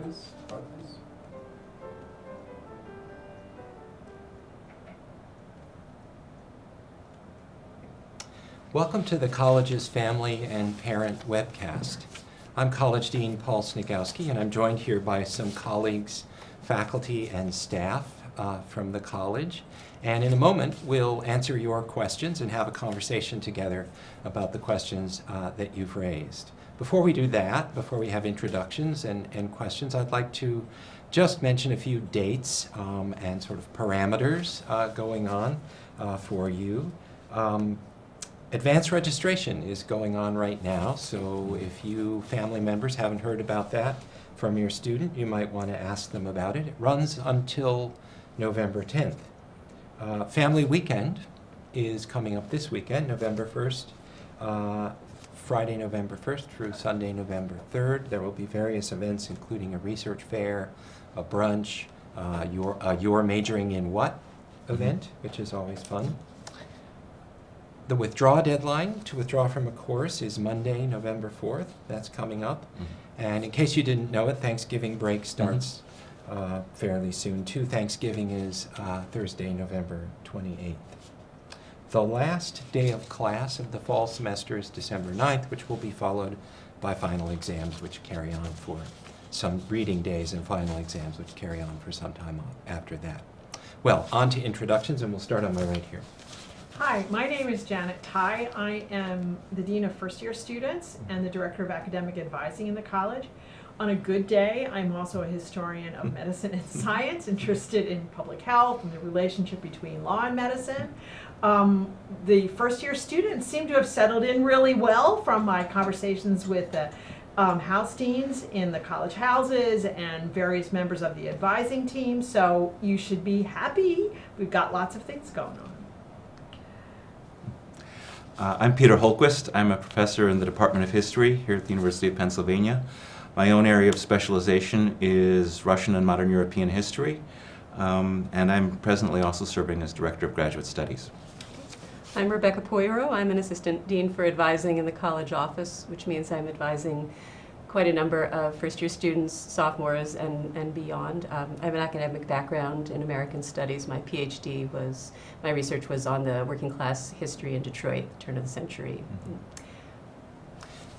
this part of this? Welcome to the college's Family and Parent Webcast. I'm College Dean Paul Snigowski, and I'm joined here by some colleagues, faculty, and staff from the college. And in a moment, we'll answer your questions and have a conversation together about the questions that you've raised. Before we do that, before we have introductions and questions, I'd like to just mention a few dates and sort of parameters going on for you. Advanced registration is going on right now, so if you family members haven't heard about that from your student, you might want to ask them about it. It runs until November 10th. Family Weekend is coming up this weekend, November 1st, Friday, November 1st through Sunday, November 3rd. There will be various events, including a research fair, a brunch, your majoring in what event, which is always fun. The withdraw deadline to withdraw from a course is Monday, November 4th. That's coming up. And in case you didn't know it, Thanksgiving break starts fairly soon too. Thanksgiving is Thursday, November 28th. The last day of class of the fall semester is December 9th, which will be followed by final exams, which carry on for some reading days, and final exams, which carry on for some time after that. Well, on to introductions, and we'll start on my right here. Hi, my name is Janet Tai. I am the Dean of First Year Students and the Director of Academic Advising in the college. On a good day, I'm also a historian of medicine and science, interested in public health and the relationship between law and medicine. The first year students seem to have settled in really well from my conversations with the house deans in the college houses and various members of the advising team, so you should be happy. We've got lots of things going on. I'm Peter Holquist. I'm a professor in the Department of History here at the University of Pennsylvania. My own area of specialization is Russian and Modern European History, and I'm presently also serving as Director of Graduate Studies. I'm Rebecca Poyero. I'm an Assistant Dean for Advising in the college office, which means I'm advising quite a number of first-year students, sophomores, and beyond. I have an academic background in American Studies. My my research was on the working class history in Detroit, turn of the century.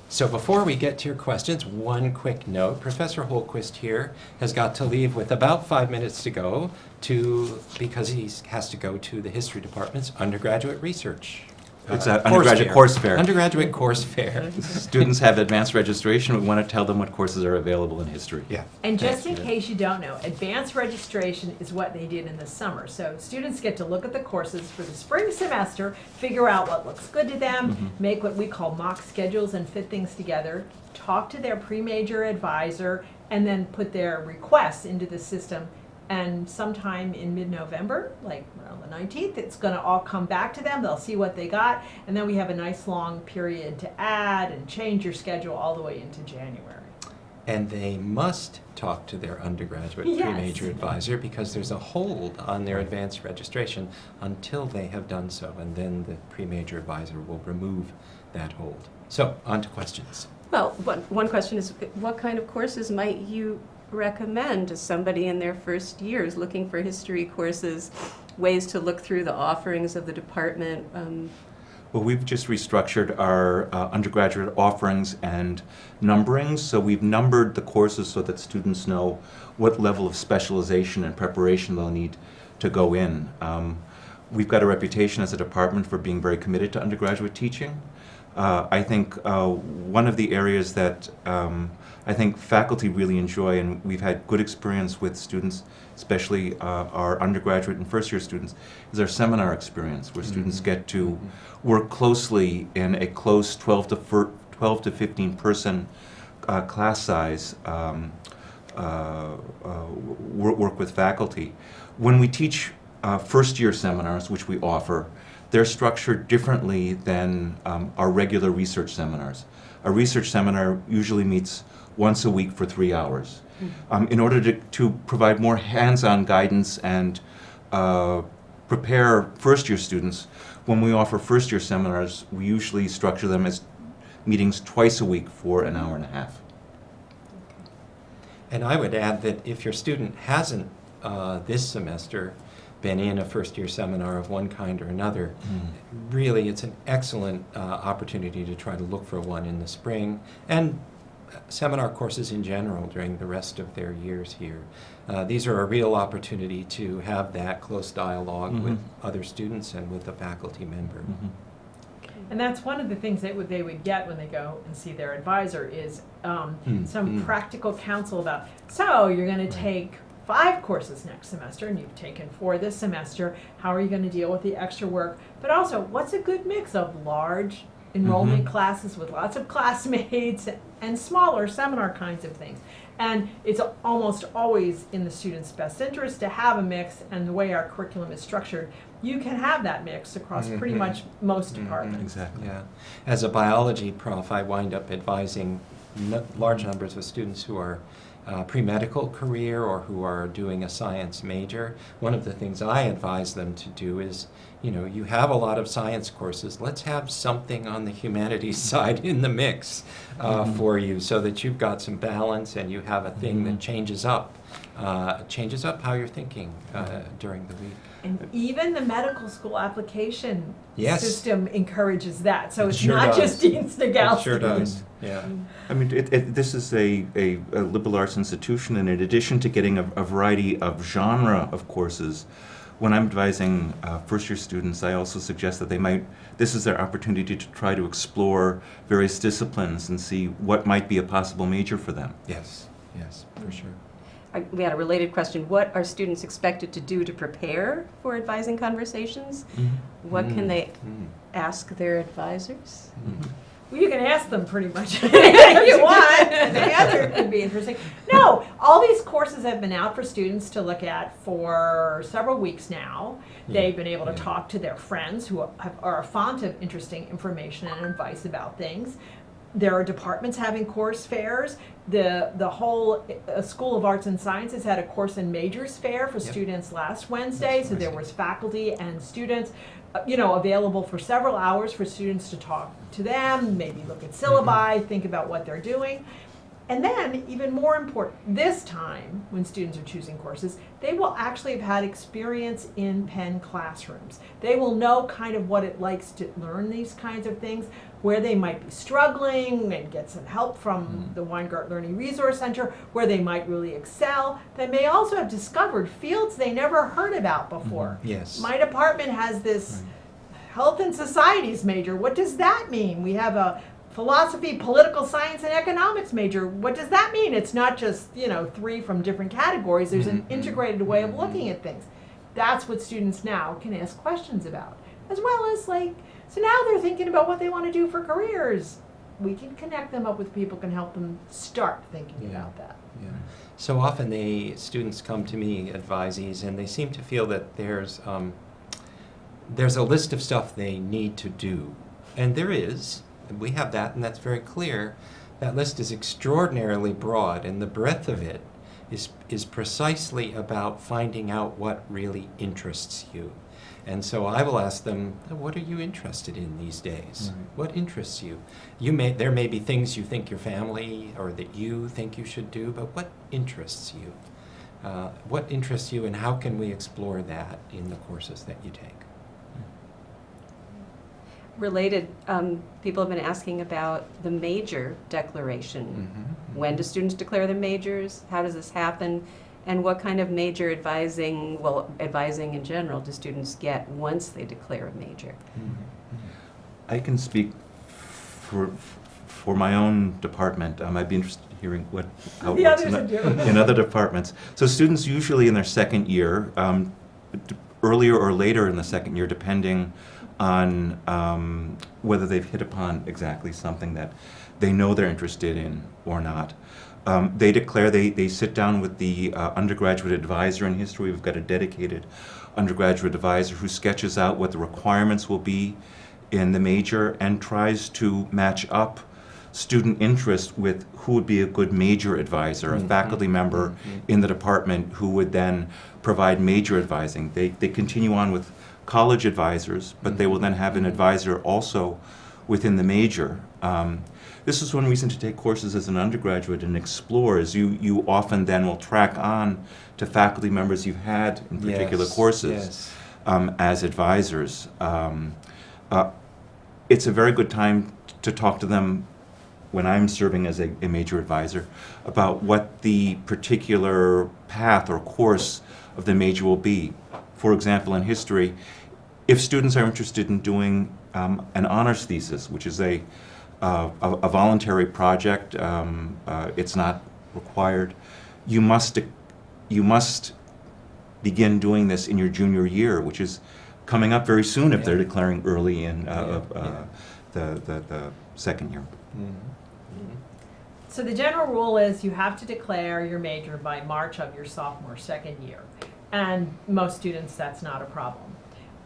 So before we get to your questions, one quick note. Professor Holquist here has got to leave with about 5 minutes to go because he has to go to the history department's undergraduate research. It's an undergraduate course fair. Undergraduate course fair. Students have advanced registration. We want to tell them what courses are available in history. Yeah. And just in case you don't know, advanced registration is what they did in the summer. So students get to look at the courses for the spring semester, figure out what looks good to them, make what we call mock schedules and fit things together, talk to their pre-major advisor, and then put their requests into the system. And sometime in mid-November, like around the 19th, it's going to all come back to them. They'll see what they got. And then we have a nice long period to add and change your schedule all the way into January. And they must talk to their undergraduate pre-major advisor because there's a hold on their advanced registration until they have done so. And then the pre-major advisor will remove that hold. So, on to questions. Well, one question is, what kind of courses might you recommend to somebody in their first years looking for history courses, ways to look through the offerings of the department? Well, we've just restructured our undergraduate offerings and numberings, so we've numbered the courses so that students know what level of specialization and preparation they'll need to go in. We've got a reputation as a department for being very committed to undergraduate teaching. I think one of the areas that I think faculty really enjoy, and we've had good experience with students, especially our undergraduate and first year students, is our seminar experience, where students get to work closely in a close 12 to 15 person class size, work with faculty. When we teach first year seminars, which we offer, they're structured differently than our regular research seminars. A research seminar usually meets once a week for 3 hours. In order to provide more hands-on guidance and prepare first-year students, when we offer first-year seminars, we usually structure them as meetings twice a week for an hour and a half. And I would add that if your student hasn't this semester been in a first-year seminar of one kind or another, really it's an excellent opportunity to try to look for one in the spring, and seminar courses in general during the rest of their years here. These are a real opportunity to have that close dialogue with other students and with a faculty member. And that's one of the things that they would get when they go and see their advisor is some practical counsel about, so you're going to take 5 courses next semester and you've taken 4 this semester. How are you going to deal with the extra work? But also, what's a good mix of large enrollment classes with lots of classmates and smaller seminar kinds of things? And it's almost always in the student's best interest to have a mix, and the way our curriculum is structured, you can have that mix across pretty much most departments. Exactly. Yeah. As a biology prof, I wind up advising large numbers of students who are pre-medical career or who are doing a science major. One of the things I advise them to do is, you have a lot of science courses. Let's have something on the humanities side in the mix for you, so that you've got some balance and you have a thing that changes up how you're thinking during the week. And even the medical school application Yes. system encourages that. So It it's sure not does. just Dean Snigalski. It sure does. Yeah. I mean, this is a liberal arts institution, and in addition to getting a variety of genre of courses, when I'm advising first-year students, I also suggest that this is their opportunity to try to explore various disciplines and see what might be a possible major for them. Yes, for sure. We had a related question. What are students expected to do to prepare for advising conversations? What can they ask their advisors? Well, you can ask them pretty much anything you want, and the answer could be interesting. No, all these courses have been out for students to look at for several weeks now. They've been able to talk to their friends who are a font of interesting information and advice about things. There are departments having course fairs. The whole School of Arts and Sciences had a course and majors fair for students last Wednesday, so there was faculty and students available for several hours for students to talk to them, maybe look at syllabi, think about what they're doing. And then, even more important, this time, when students are choosing courses, they will actually have had experience in Penn classrooms. They will know kind of what it likes to learn these kinds of things, where they might be struggling and get some help from the Weingart Learning Resource Center, where they might really excel. They may also have discovered fields they never heard about before. Yes. My department has this health and societies major. What does that mean? We have a philosophy, political science, and economics major. What does that mean? It's not just 3 from different categories. There's an integrated way of looking at things. That's what students now can ask questions about, as well as so now they're thinking about what they want to do for careers. We can connect them up with people who can help them start thinking about that. Yeah. So often students come to me, advisees, and they seem to feel that there's a list of stuff they need to do. And there is. We have that, and that's very clear. That list is extraordinarily broad, and the breadth of it is precisely about finding out what really interests you. And so I will ask them, what are you interested in these days? What interests you? There may be things you think your family or that you think you should do, but what interests you? What interests you, and how can we explore that in the courses that you take? Related, people have been asking about the major declaration. When do students declare their majors? How does this happen? And what kind of major advising in general, do students get once they declare a major? I can speak for my own department. I'd be interested in hearing how it The works others do. in other departments. So students usually in their second year, earlier or later in the second year, depending on whether they've hit upon exactly something that they know they're interested in or not. They declare, they sit down with the undergraduate advisor in history. We've got a dedicated undergraduate advisor who sketches out what the requirements will be in the major and tries to match up student interest with who would be a good major advisor, a faculty member in the department who would then provide major advising. They continue on with college advisors, but they will then have an advisor also within the major. this is one reason to take courses as an undergraduate and explore, is you often then will track on to faculty members you've had in particular Yes, courses yes. As advisors. It's a very good time to talk to them when I'm serving as a major advisor about what the particular path or course of the major will be. For example, in history, if students are interested in doing an honors thesis, which is a voluntary project, it's not required, you must begin doing this in your junior year, which is coming up very soon if they're declaring early in the second year. So the general rule is you have to declare your major by March of your sophomore second year. And most students, that's not a problem.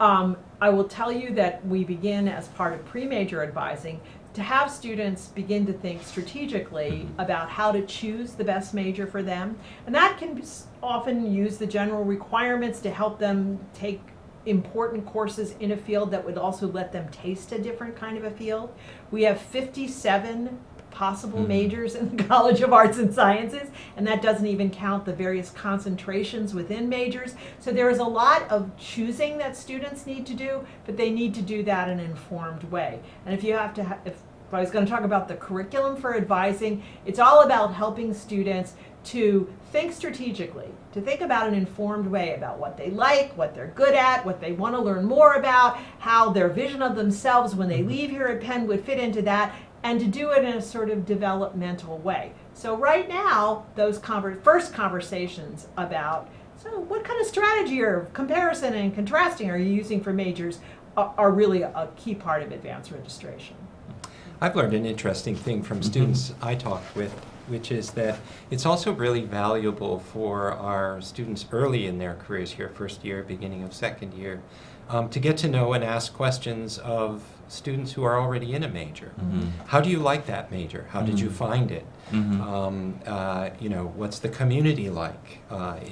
I will tell you that we begin as part of pre-major advising to have students begin to think strategically about how to choose the best major for them. And that can often use the general requirements to help them take important courses in a field that would also let them taste a different kind of a field. We have 57 possible majors in the College of Arts and Sciences, and that doesn't even count the various concentrations within majors. So there is a lot of choosing that students need to do, but they need to do that in an informed way. And if you have to, if I was going to talk about the curriculum for advising, it's all about helping students to think strategically, to think about an informed way about what they like, what they're good at, what they want to learn more about, how their vision of themselves when they leave here at Penn would fit into that, and to do it in a sort of developmental way. So right now, those first conversations about, so what kind of strategy or comparison and contrasting are you using for majors are really a key part of advanced registration. I've learned an interesting thing from students I talked with, which is that it's also really valuable for our students early in their careers here, first year, beginning of second year, to get to know and ask questions of students who are already in a major. How do you like that major? How did you find it? What's the community like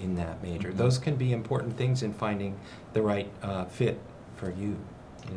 in that major? Those can be important things in finding the right fit for you.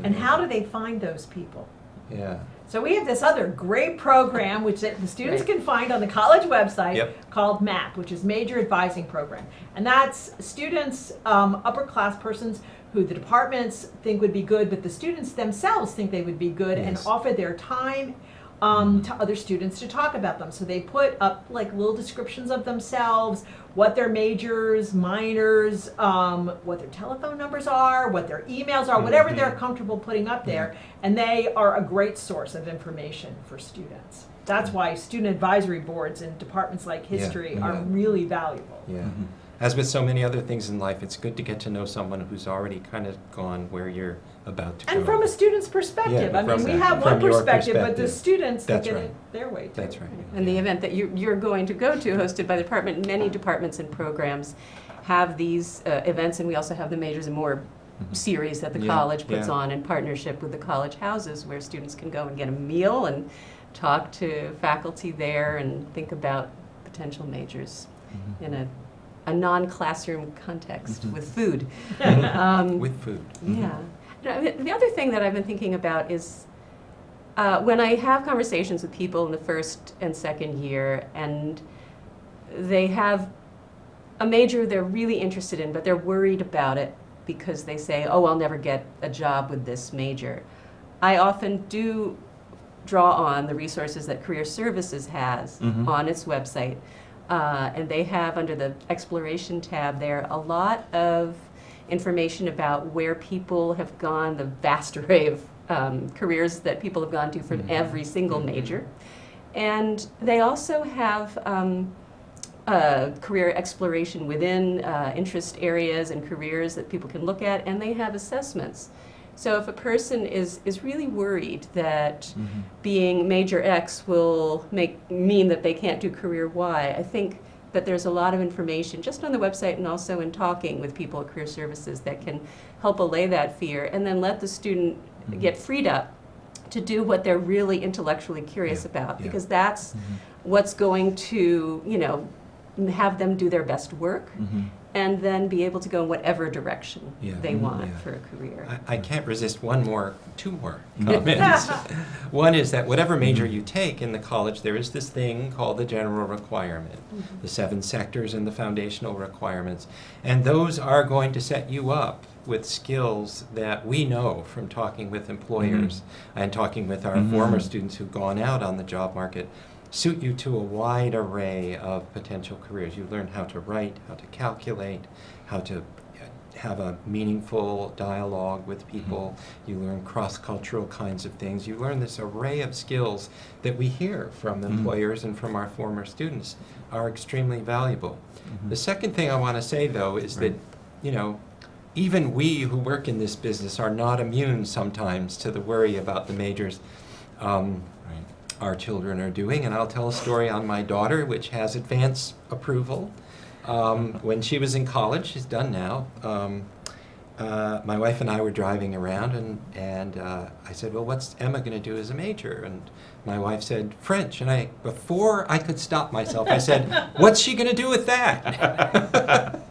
And how do they find those people? Yeah. So we have this other great program which the students can find on the college website called MAP, which is Major Advising Program. And that's students, upper class persons who the departments think would be good, but the students themselves think they would be good and offer their time to other students to talk about them. So they put up like little descriptions of themselves, what their majors, minors, what their telephone numbers are, what their emails are, whatever they're comfortable putting up there, and they are a great source of information for students. That's why student advisory boards in departments like history are really valuable. Yeah. As with so many other things in life, it's good to get to know someone who's already kind of gone where you're about to go. And from a student's perspective. Yeah, I mean, we from have one your perspective, but the perspective. students think That's it right. their way too. That's right. And the event that you're going to go to, hosted by the department, many departments and programs have these events, and we also have the Majors and More series that the college puts on in partnership with the college houses, where students can go and get a meal and talk to faculty there and think about potential majors in a non-classroom context with food. With food. Yeah. The other thing that I've been thinking about is when I have conversations with people in the first and second year, and they have a major they're really interested in, but they're worried about it because they say, oh, I'll never get a job with this major. I often do draw on the resources that Career Services has on its website. And they have, under the Exploration tab there, a lot of information about where people have gone, the vast array of careers that people have gone to for every single major. And they also have career exploration within interest areas and careers that people can look at, and they have assessments. So if a person is really worried that being major X will mean that they can't do career Y, I think that there's a lot of information just on the website and also in talking with people at Career Services that can help allay that fear, and then let the student get freed up to do what they're really intellectually curious about, because that's what's going to, have them do their best work, Mhm. and then be able to go in whatever direction Yeah. they Mhm. want Yeah. for a career. I can't resist two more Mhm. comments. One is that whatever major Mhm. you take in the college, there is this thing called the general requirement, the 7 sectors and the foundational requirements. And those are going to set you up with skills that we know from talking with employers and talking with our Mhm. former students who've gone out on the job market, suit you to a wide array of potential careers. You learn how to write, how to calculate, how to have a meaningful dialogue with people. You learn cross-cultural kinds of things. You learn this array of skills that we hear from employers and from our former students are extremely valuable. Mhm. The second thing I want to say, though, is that, you know, even we who work in this business are not immune sometimes to the worry about the majors Right. our children are doing. And I'll tell a story on my daughter, which has advance approval. When she was in college, she's done now, my wife and I were driving around, and I said, well, what's Emma going to do as a major? And my wife said, French. And before I could stop myself, I said, what's she going to do with that?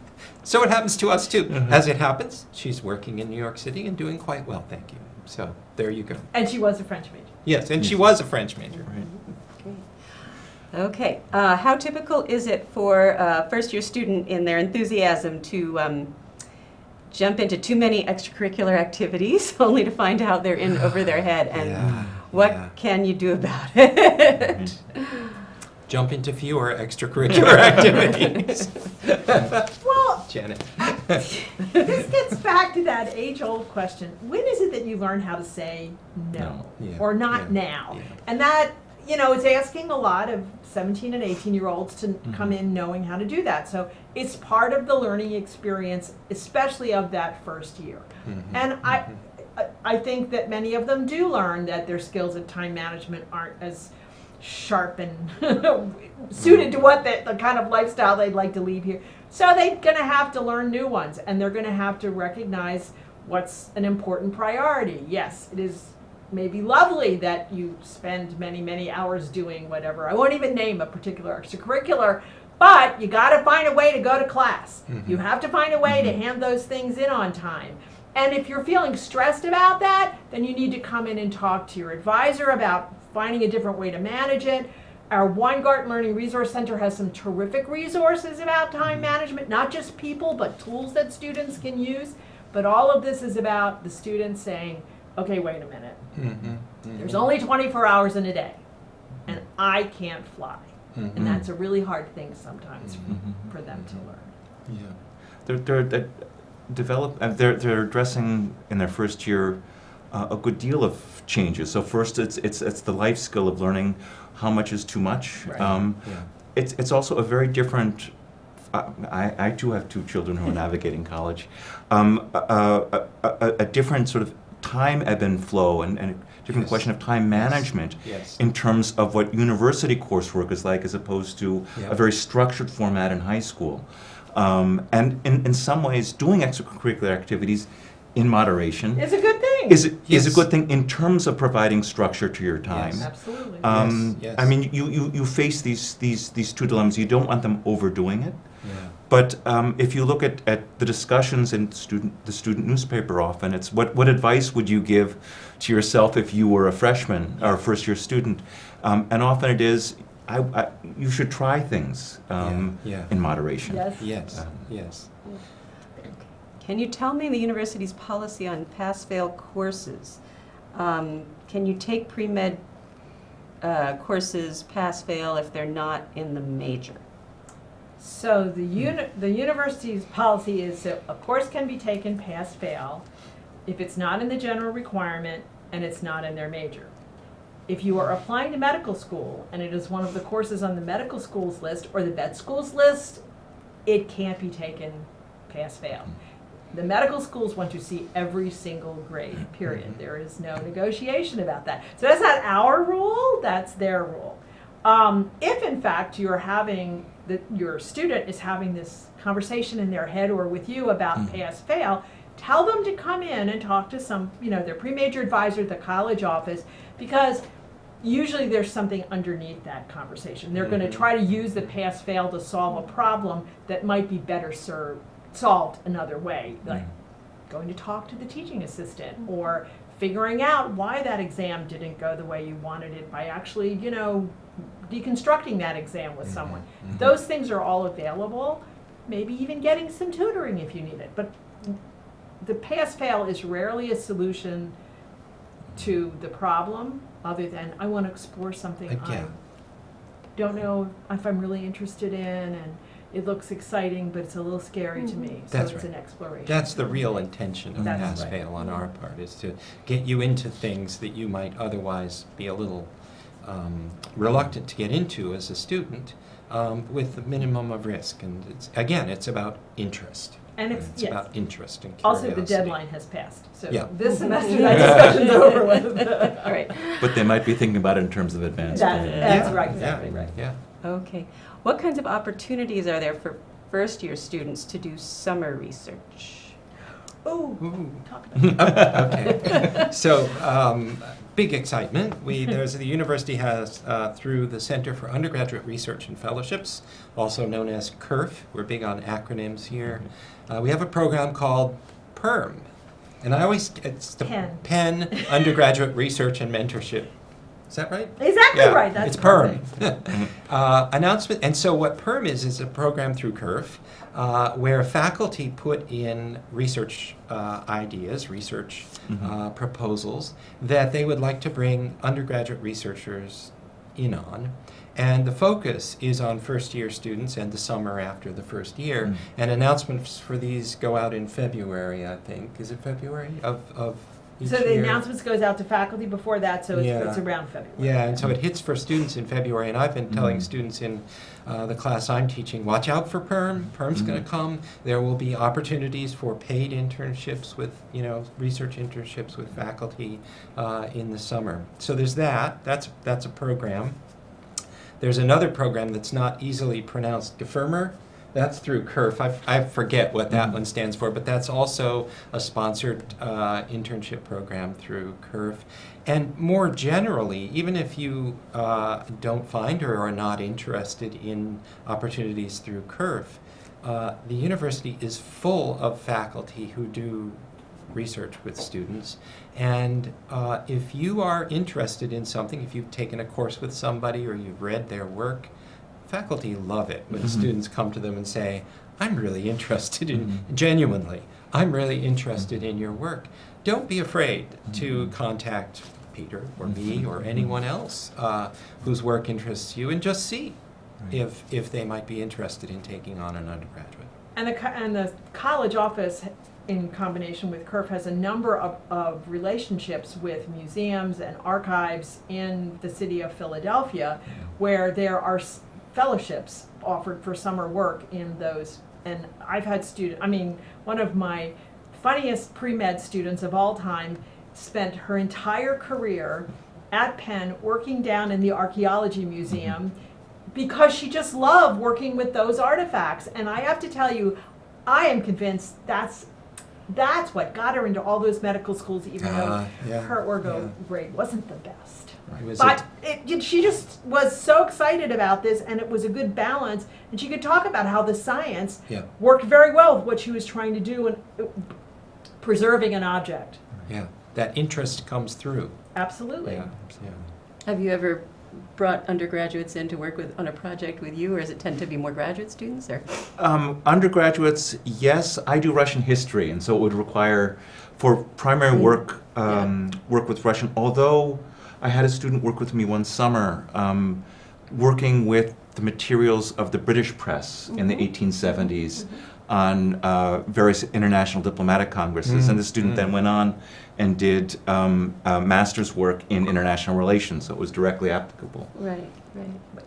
So it happens to us, too. As it happens, she's working in New York City and doing quite well, thank you. So there you go. And she was a French major. Yes, and she was a French major. Right. Great. Okay, how typical is it for a first-year student in their enthusiasm to jump into too many extracurricular activities only to find out they're in over their head? And what can you do about it? Jump into fewer extracurricular activities. Well, Janet. this gets back to that age-old question. When is it that you learn how to say no? No. Yeah, Or not yeah, now? yeah. And that, you know, it's asking a lot of 17 and 18-year-olds to come in knowing how to do that. So it's part of the learning experience, especially of that first year. And I think that many of them do learn that their skills of time management aren't as sharp and suited to what the kind of lifestyle they'd like to lead here. So they're going to have to learn new ones, and they're going to have to recognize what's an important priority. Yes, it is maybe lovely that you spend many, many hours doing whatever. I won't even name a particular extracurricular, but you got to find a way to go to class. You have to find a way to hand those things in on time. And if you're feeling stressed about that, then you need to come in and talk to your advisor about finding a different way to manage it. Our Weingarten Learning Resource Center has some terrific resources about time management, not just people, but tools that students can use. But all of this is about the students saying, okay, wait a minute. There's only 24 hours in a day, and I can't fly. And that's a really hard thing sometimes for them to learn. Yeah. They're addressing in their first year a good deal of changes. So first, it's the life skill of learning how much is too much. Right. It's also a very different. I too have 2 children who are navigating college. A different sort of time ebb and flow, and a different Yes. question of time management Yes. in terms of what university coursework is like, as opposed to Yeah. a very structured format in high school. And in some ways, doing extracurricular activities in moderation It's a good thing. is a Yes. good thing in terms of providing structure to your time. Yes. Absolutely. Yes. I mean, you face these 2 dilemmas. You don't want them overdoing it, Yeah. but if you look at the discussions in the student newspaper, often it's what advice would you give to yourself if you were a freshman or a first-year student, and often it is you should try things Yeah. in moderation. Yes. Yes. Yes. Can you tell me the university's policy on pass-fail courses? Can you take pre-med courses pass-fail if they're not in the major? So the university's policy is that a course can be taken pass-fail if it's not in the general requirement and it's not in their major. If you are applying to medical school and it is one of the courses on the medical schools list or the vet schools list, it can't be taken pass-fail. The medical schools want to see every single grade, period. There is no negotiation about that. So that's not our rule, that's their rule. If in fact you're having, your student is having this conversation in their head or with you about pass-fail, tell them to come in and talk to their pre-major advisor at the college office, because usually there's something underneath that conversation. They're going to try to use the pass-fail to solve a problem that might be better solved another way, like going to talk to the teaching assistant or figuring out why that exam didn't go the way you wanted it by actually, you know, deconstructing that exam with someone. Those things are all available, maybe even getting some tutoring if you need it. But the pass-fail is rarely a solution to the problem, other than I want to explore something I don't know if I'm really interested in, and it looks exciting, but it's a little scary to me. So That's it's right. an exploration. That's the real intention of That's pass-fail on our part, is to get you into things that you might otherwise be a little reluctant to get into as a student, with the minimum of risk. And it's about interest. And it's yes. about interest and Also, curiosity. the deadline has passed, so Yeah. this semester that discussion's over with. All right. But they might be thinking about it in terms of advanced planning. That's Yeah, right, exactly right. Yeah. Okay. What kinds of opportunities are there for first-year students to do summer research? Ooh, Ooh. talk about it. Okay. So, big excitement. The university has, through the Center for Undergraduate Research and Fellowships, also known as CURF, we're big on acronyms here, we have a program called PERM. And it's the Penn. Undergraduate Research and Mentorship. Is that right? Exactly Yeah, right, that's it's PERM. perfect. Announcement, and so what PERM is a program through CURF where faculty put in research ideas, research proposals that they would like to bring undergraduate researchers in on. And the focus is on first-year students and the summer after the first year. And announcements for these go out in February, I think. Is it February of each So the year? announcements goes out to faculty before that, so Yeah. it's around February. Yeah, and so it hits for students in February, and I've been telling students in the class I'm teaching, watch out for PERM. PERM's going to come. There will be opportunities for paid internships with, research internships with faculty in the summer. So there's that. That's a program. There's another program that's not easily pronounced, GFRMR. That's through CURF. I forget what that one stands for, but that's also a sponsored internship program through CURF. And more generally, even if you don't find or are not interested in opportunities through CURF, the university is full of faculty who do research with students. And if you are interested in something, if you've taken a course with somebody or you've read their work, faculty love it when students come to them and say, I'm really interested in, genuinely, I'm really interested in your work. Don't be afraid to contact Peter or me or anyone else whose work interests you, and just see if they might be interested in taking on an undergraduate. And the college office, in combination with CURF, has a number of relationships with museums and archives in the city of Philadelphia, where there are fellowships offered for summer work in those. And I've had one of my funniest pre-med students of all time spent her entire career at Penn working down in the archaeology museum because she just loved working with those artifacts. And I have to tell you, I am convinced that's what got her into all those medical schools, even though her orgo grade wasn't the best. But she just was so excited about this, and it was a good balance, and she could talk about how the science worked very well with what she was trying to do in preserving an object. Yeah, that interest comes through. Absolutely. Yeah. Have you ever brought undergraduates in to work on a project with you, or does it tend to be more graduate students? Or Undergraduates, yes. I do Russian history, and so it would require, for primary work, work with Russian. Although I had a student work with me one summer, working with the materials of the British press in the 1870s on various international diplomatic congresses, and the student then went on and did master's work in international relations, so it was directly applicable. right.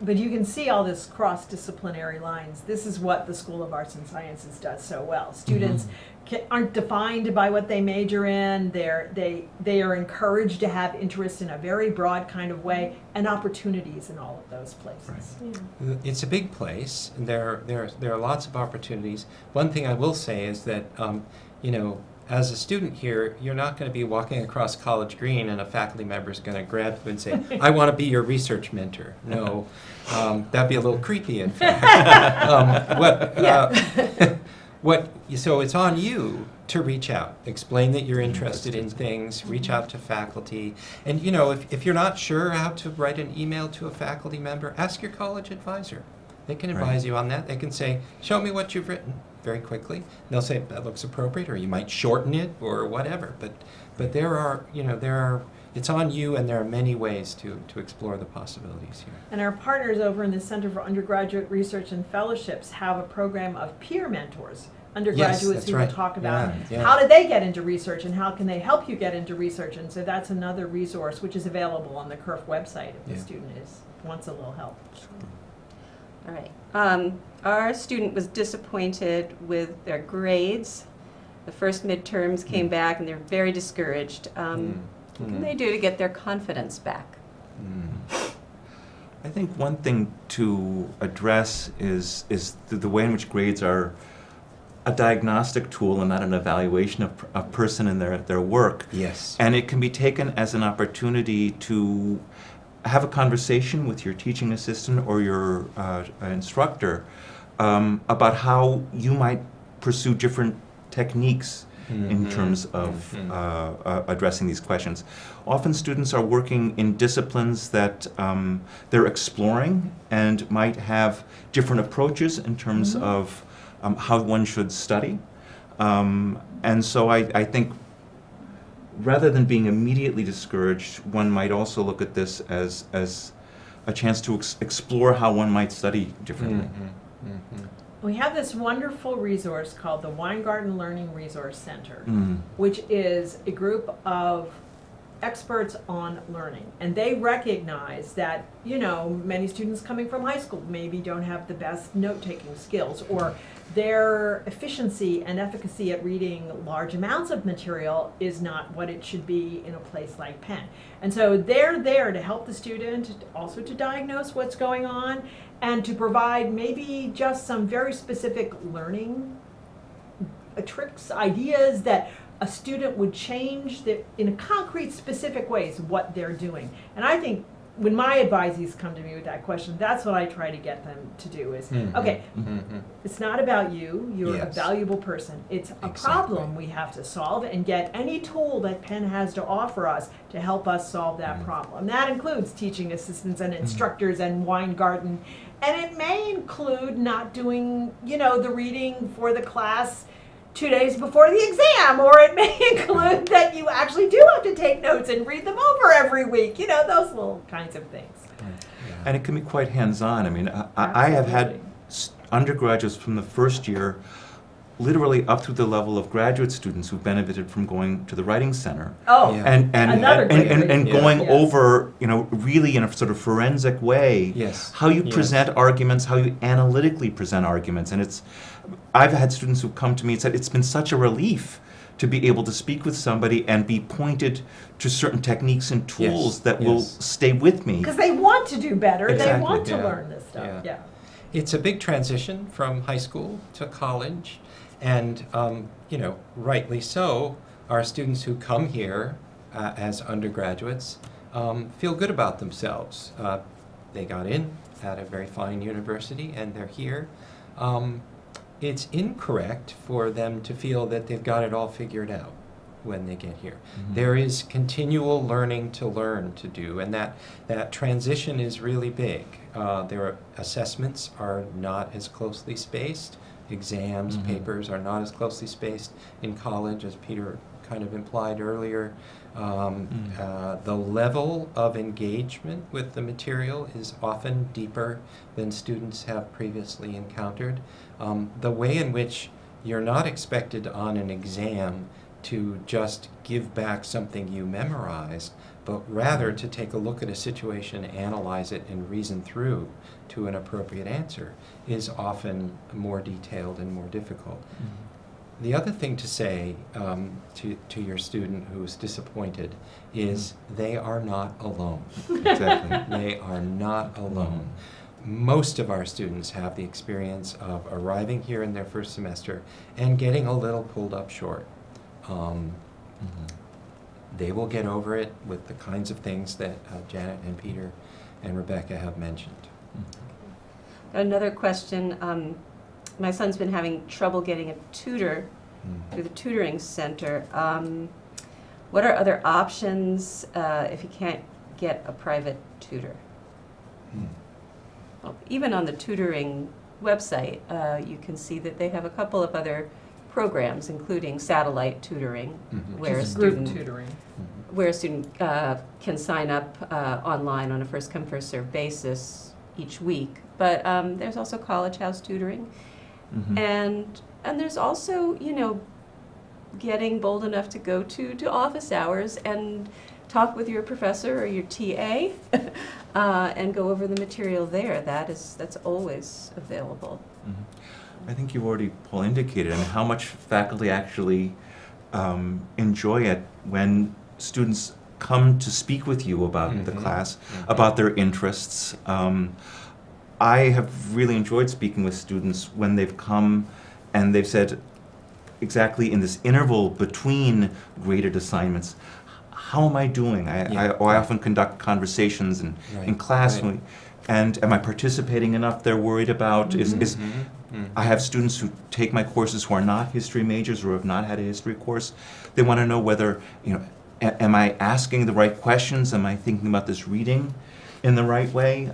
But you can see all this cross-disciplinary lines. This is what the School of Arts and Sciences does so well. Students aren't defined by what they major in. They are encouraged to have interest in a very broad kind of way, and opportunities in all of those places. Yeah. It's a big place, and there are lots of opportunities. One thing I will say is that, as a student here, you're not going to be walking across College Green and a faculty member is going to grab you and say, I want to be your research mentor. No, that'd be a little creepy, in fact. So it's on you to reach out, explain that you're interested in things, reach out to faculty. And if you're not sure how to write an email to a faculty member, ask your college advisor. They can advise you on that. They can say, show me what you've written very quickly. And they'll say, that looks appropriate, or you might shorten it or whatever. But there are, it's on you, and there are many ways to explore the possibilities here. And our partners over in the Center for Undergraduate Research and Fellowships have a program of peer mentors. Undergraduates that's who right. will talk about Yeah. how did they get into research and how can they help you get into research. And so that's another resource which is available on the CURF website if the student wants a little help. All right. Our student was disappointed with their grades. The first midterms came back and they're very discouraged. What can they do to get their confidence back? I think one thing to address is the way in which grades are a diagnostic tool and not an evaluation of a person and their work. Yes. And it can be taken as an opportunity to have a conversation with your teaching assistant or your instructor about how you might pursue different techniques in terms of addressing these questions. Often students are working in disciplines that they're exploring and might have different approaches in terms of how one should study. And so I think rather than being immediately discouraged, one might also look at this as a chance to explore how one might study differently. We have this wonderful resource called the Weingarten Learning Resource Center, which is a group of experts on learning. And they recognize that, many students coming from high school maybe don't have the best note-taking skills, or their efficiency and efficacy at reading large amounts of material is not what it should be in a place like Penn. And so they're there to help the student, also to diagnose what's going on, and to provide maybe just some very specific learning tricks, ideas that a student would change in a concrete, specific ways what they're doing. And I think when my advisees come to me with that question, that's what I try to get them to do is, okay, it's not about you, you're a valuable person. It's a problem we have to solve, and get any tool that Penn has to offer us to help us solve that problem. That includes teaching assistants and instructors and Weingarten, and it may include not doing, the reading for the class 2 days before the exam, or it may include that you actually do have to take notes and read them over every week, those little kinds of things. And it can be quite hands-on. I mean, I have had undergraduates from the first year literally up through the level of graduate students who benefited from going to the Writing Center. Oh, and another great and idea. going Yes. over, really in a sort of forensic way, how you present arguments, how you analytically present arguments. And I've had students who come to me and said, it's been such a relief to be able to speak with somebody and be pointed to certain techniques and tools that will stay with me. Because they want to do better, Exactly. they want to learn this stuff, It's a big transition from high school to college, and rightly so. Our students who come here as undergraduates feel good about themselves. They got in at a very fine university, and they're here. It's incorrect for them to feel that they've got it all figured out when they get here. There is continual learning to learn to do, and that transition is really big. Their assessments are not as closely spaced. Exams, papers are not as closely spaced in college, as Peter kind of implied earlier. The level of engagement with the material is often deeper than students have previously encountered. The way in which you're not expected on an exam to just give back something you memorized, but rather to take a look at a situation, analyze it, and reason through to an appropriate answer is often more detailed and more difficult. The other thing to say to your student who's disappointed is they are not alone. Exactly. They are not alone. Most of our students have the experience of arriving here in their first semester and getting a little pulled up short. They will get over it with the kinds of things that Janet and Peter and Rebecca have mentioned. Another question, my son's been having trouble getting a tutor through the tutoring center. What are other options if he can't get a private tutor? Well, even on the tutoring website, you can see that they have a couple of other programs, including satellite tutoring, where a Just group student tutoring. where a student can sign up online on a first-come, first-served basis each week. But there's also college house tutoring, and there's also, you know, getting bold enough to go to office hours and talk with your professor or your TA and go over the material there. That's always available. I think you've already, Paul, indicated how much faculty actually enjoy it when students come to speak with you about the class, about their interests. I have really enjoyed speaking with students when they've come and they've said, exactly in this interval between graded assignments, how am I doing? I often conduct conversations in class, and am I participating enough? They're worried about I have students who take my courses who are not history majors or have not had a history course. They want to know whether, you know, am I asking the right questions? Am I thinking about this reading in the right way?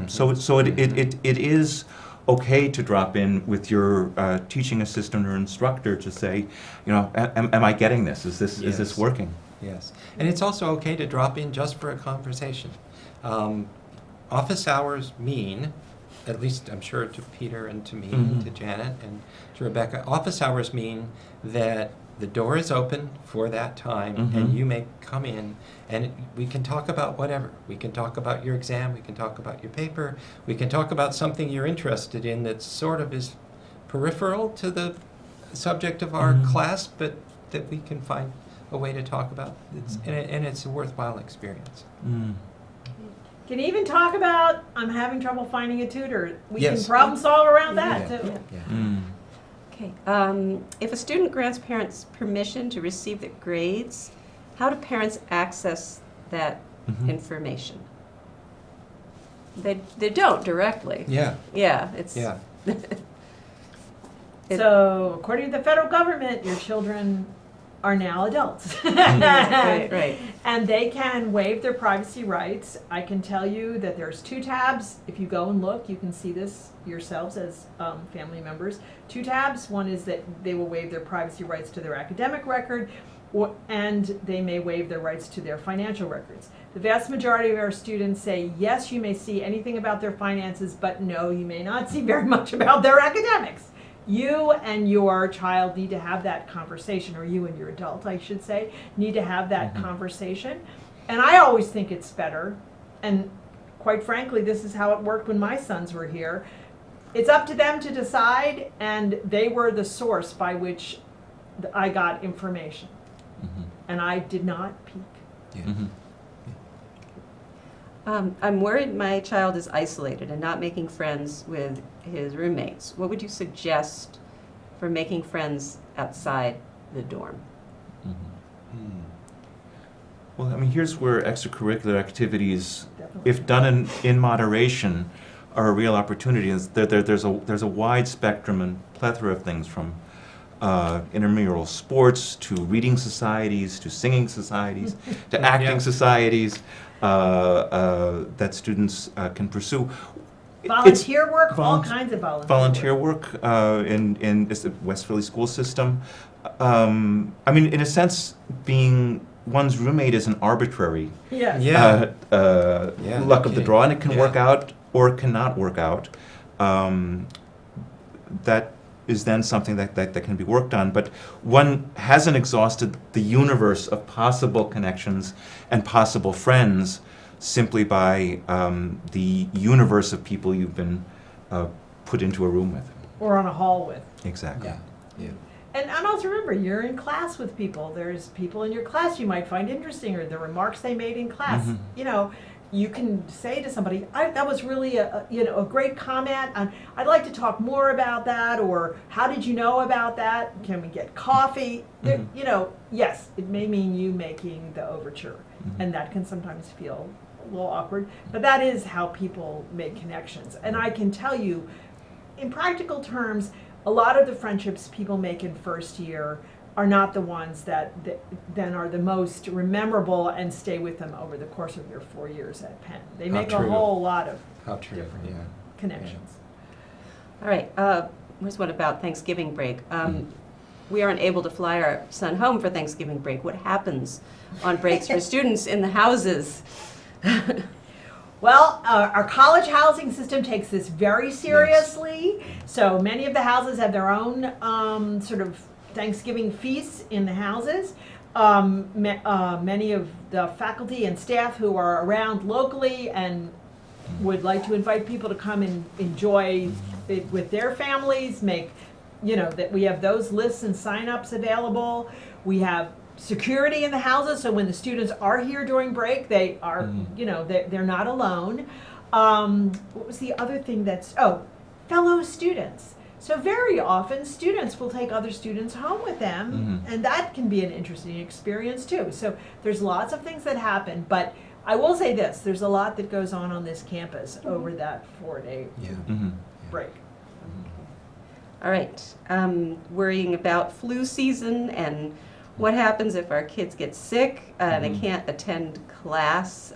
So it is okay to drop in with your teaching assistant or instructor to say, you know, am I getting this? Is this working? Yes, and it's also okay to drop in just for a conversation. Office hours mean, at least I'm sure to Peter and to me and to Janet and to Rebecca, office hours mean that the door is open for that time and you may come in and we can talk about whatever. We can talk about your exam, we can talk about your paper, we can talk about something you're interested in that sort of is peripheral to the subject of our class, but that we can find a way to talk about. And it's a worthwhile experience. Can even talk about, I'm having trouble finding a tutor. We Yes. can problem solve around that Yeah. too. Okay. If a student grants parents permission to receive their grades, how do parents access that information? They don't directly. Yeah. Yeah, it's Yeah. So according to the federal government, your children are now adults. right. And they can waive their privacy rights. I can tell you that there's 2 tabs. If you go and look, you can see this yourselves as family members. 2 tabs. One is that they will waive their privacy rights to their academic record, and they may waive their rights to their financial records. The vast majority of our students say, yes, you may see anything about their finances, but no, you may not see very much about their academics. You and your child need to have that conversation, or you and your adult, I should say, need to have that conversation. And I always think it's better, and quite frankly, this is how it worked when my sons were here. It's up to them to decide, and they were the source by which I got information. And I did not peek. I'm worried my child is isolated and not making friends with his roommates. What would you suggest for making friends outside the dorm? Well, I mean, here's where extracurricular activities, Definitely. if done in moderation, are a real opportunity. There's a wide spectrum and plethora of things, from intramural sports to reading societies to singing societies to acting societies that students can pursue. Volunteer work, all kinds of Volunteer work in the West Philly school system. I mean, in a sense, being one's roommate is an arbitrary Yes. luck of the draw, and it can work out or it cannot work out. That is then something that can be worked on, but one hasn't exhausted the universe of possible connections and possible friends simply by the universe of people you've been put into a room with. Or on a hall with. Exactly. Yeah. And also remember, you're in class with people. There's people in your class you might find interesting, or the remarks they made in class. You know, you can say to somebody, that was really a great comment, and I'd like to talk more about that, or how did you know about that? Can we get coffee? There, yes, it may mean you making the overture, and that can sometimes feel a little awkward, but that is how people make connections. And I can tell you, in practical terms, a lot of the friendships people make in first year are not the ones that then are the most memorable and stay with them over the course of your 4 years at Penn. They How make true. a whole lot of How true, different yeah. connections. All right, here's one about Thanksgiving break. We aren't able to fly our son home for Thanksgiving break. What happens on breaks for students in the houses? Well, our college housing system takes this very seriously. So many of the houses have their own sort of Thanksgiving feasts in the houses. Many of the faculty and staff who are around locally and would like to invite people to come and enjoy it with their families, that we have those lists and signups available. We have security in the houses, so when the students are here during break, they are, they're not alone. What was the other thing fellow students. So very often, students will take other students home with them, and that can be an interesting experience too. So there's lots of things that happen, but I will say this, there's a lot that goes on this campus over that 4-day break. All right, worrying about flu season and what happens if our kids get sick, they can't attend class.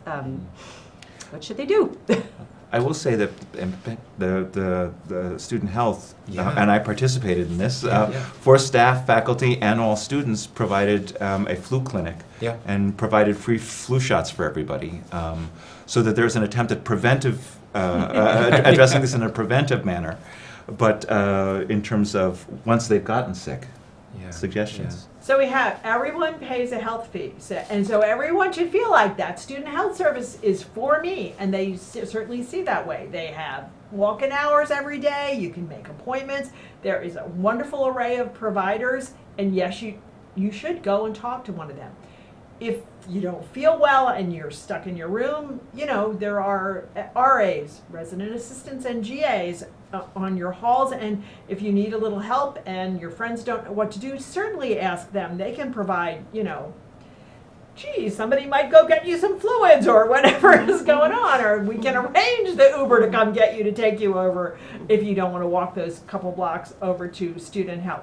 What should they do? I will say that the student health, and I participated in this, for staff, faculty, and all students provided a flu clinic and provided free flu shots for everybody, so that there's an attempt at preventive, addressing this in a preventive manner, but in terms of once they've gotten sick, suggestions. So we have, everyone pays a health fee, and so everyone should feel like that. Student health service is for me, and they certainly see that way. They have walk-in hours every day, you can make appointments, there is a wonderful array of providers, and yes, you should go and talk to one of them. If you don't feel well and you're stuck in your room, there are RAs, resident assistants, and GAs on your halls, and if you need a little help and your friends don't know what to do, certainly ask them. They can provide, somebody might go get you some fluids or whatever is going on, or we can arrange the Uber to come get you to take you over if you don't want to walk those couple blocks over to student health.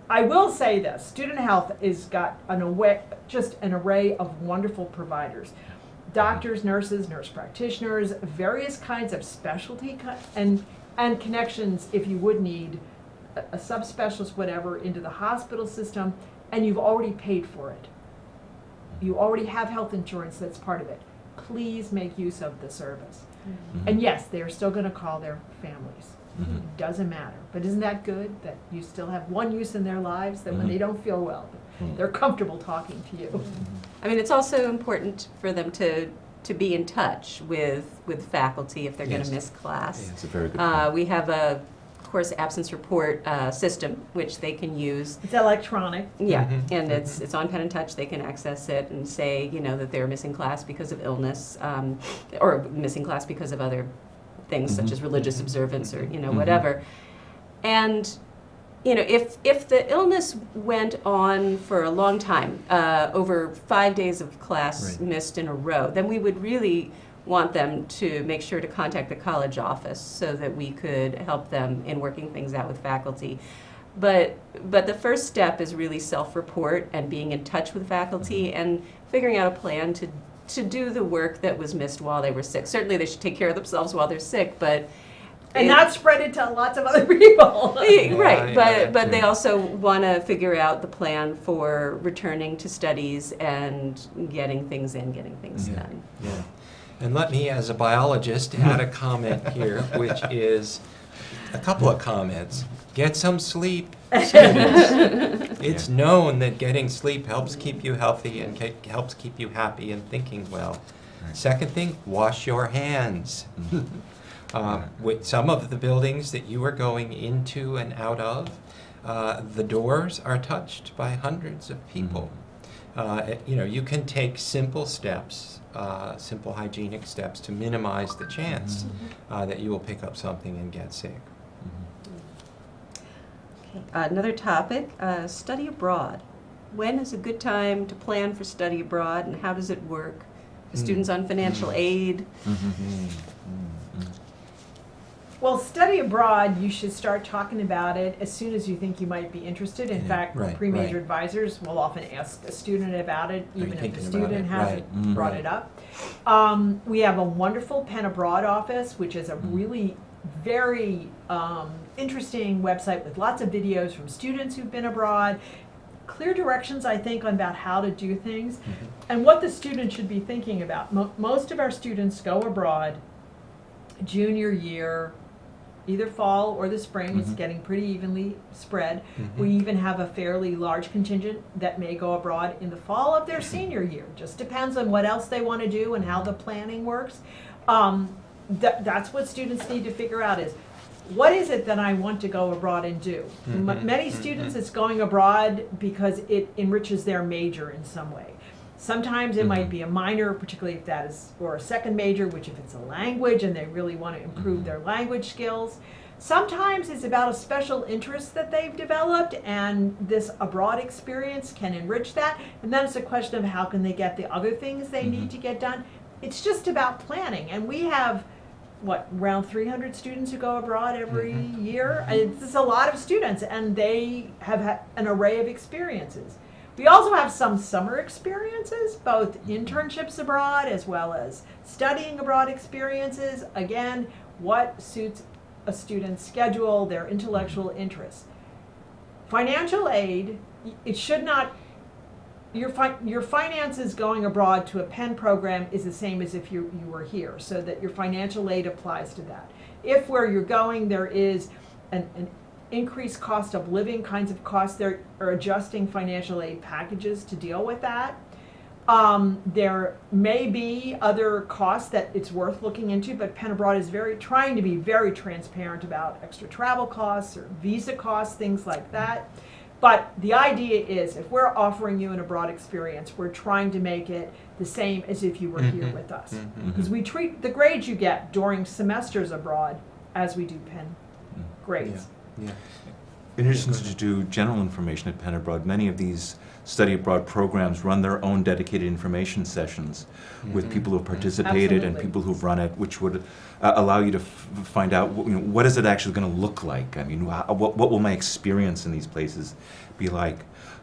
I will say this, student health has got an array of wonderful providers. Doctors, nurses, nurse practitioners, various kinds of specialty and connections if you would need a subspecialist, whatever, into the hospital system, and you've already paid for it. You already have health insurance that's part of it. Please make use of the service. And yes, they're still going to call their families. It doesn't matter. But isn't that good that you still have one use in their lives, that when they don't feel well, they're comfortable talking to you. I mean, it's also important for them to be in touch with faculty if they're going to miss class. It's a very good point. We have a course absence report system which they can use. It's electronic. Yeah, and it's on Penn and Touch. They can access it and say, that they're missing class because of illness, or missing class because of other things such as religious observance or whatever. And if the illness went on for a long time, over 5 days of class missed in a row, then we would really want them to make sure to contact the college office so that we could help them in working things out with faculty. But the first step is really self-report and being in touch with faculty and figuring out a plan to do the work that was missed while they were sick. Certainly they should take care of themselves while they're sick, but And not spread it to lots of other people. Right, but they also want to figure out the plan for returning to studies and getting things in, getting things done. Yeah. And let me, as a biologist, add a comment here, which is a couple of comments. Get some sleep, students. It's known that getting sleep helps keep you healthy and helps keep you happy and thinking well. Second thing, wash your hands. With some of the buildings that you are going into and out of, the doors are touched by hundreds of people. You can take simple steps, simple hygienic steps to minimize the chance that you will pick up something and get sick. Okay. Another topic, study abroad. When is a good time to plan for study abroad, and how does it work for students on financial aid? Well, study abroad, you should start talking about it as soon as you think you might be interested. In Yeah, fact, right, pre-major right. advisors will often ask a student about it, Are you even if the thinking about student it? hasn't Right, brought right. it up. We have a wonderful Penn Abroad office, which is a really very interesting website with lots of videos from students who've been abroad. Clear directions, I think, on about how to do things and what the student should be thinking about. Most of our students go abroad junior year, either fall or the spring. It's getting pretty evenly spread. We even have a fairly large contingent that may go abroad in the fall of their senior year. Just depends on what else they want to do and how the planning works. That's what students need to figure out is, what is it that I want to go abroad and do? Many students, it's going abroad because it enriches their major in some way. Sometimes it might be a minor, particularly if that is, or a second major, which if it's a language and they really want to improve their language skills. Sometimes it's about a special interest that they've developed, and this abroad experience can enrich that. And then it's a question of how can they get the other things they need to get done. It's just about planning. And we have, around 300 students who go abroad every year. It's a lot of students, and they have had an array of experiences. We also have some summer experiences, both internships abroad as well as studying abroad experiences. Again, what suits a student's schedule, their intellectual interests. Financial aid, it should not, your finances going abroad to a Penn program is the same as if you were here, so that your financial aid applies to that. If where you're going there is an increased cost of living kinds of costs, there are adjusting financial aid packages to deal with that. There may be other costs that it's worth looking into, but Penn Abroad is trying to be very transparent about extra travel costs or visa costs, things like that. But the idea is, if we're offering you an abroad experience, we're trying to make it the same as if you were here with us. Because we treat the grades you get during semesters abroad as we do Penn grades. Yeah. In addition to do general information at Penn Abroad, many of these study abroad programs run their own dedicated information sessions with people who have participated and Absolutely. people who've run it, which would allow you to find out what is it actually going to look like. I mean, what will my experience in these places be like?